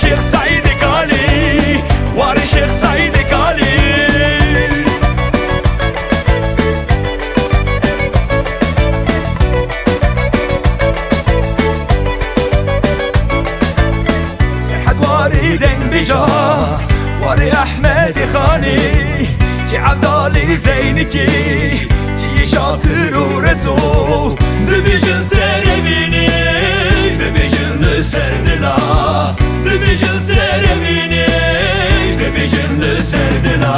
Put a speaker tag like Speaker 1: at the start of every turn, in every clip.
Speaker 1: شيخ سعيد قالي واري شيخ سعيد قالي سرحد واري دنگ بجاه واري احمد خاني جي عبدالي زينكي جي شاكر ورسول دبيجن سربيني دبيجن سردلا دبيجن سربيني دبيجن سردلا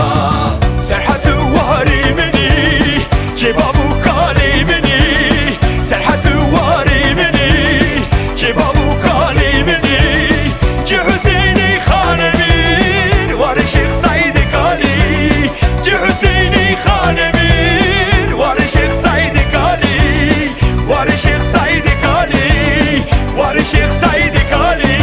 Speaker 1: سرحت واري مني جي بابو كالي مني سرحت واري مني جي بابو كالي مني جي حسيني خانمير واري شيخ سعيد قالي جي حسيني خانمير واري شيخ سعيد قالي واري شيخ سعيد قالي واري شيخ سعيد قالي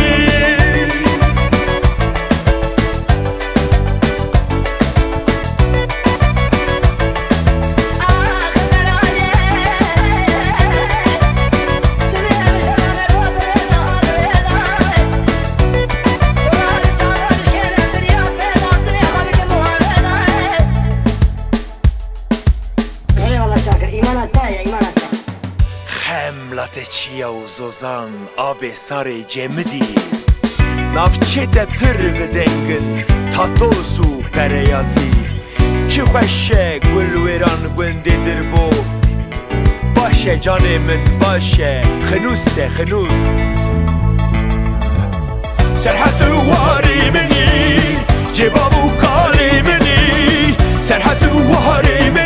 Speaker 1: خملت چیا و زوزان آب سر جمدی نافچه پر بدنگن تاتوسو پریازی چه خوشه گل ویران گنده در بو باشه جان من باشه خنوسه خنوس سرحت واری منی جبابو کاری منی سرحت واری منی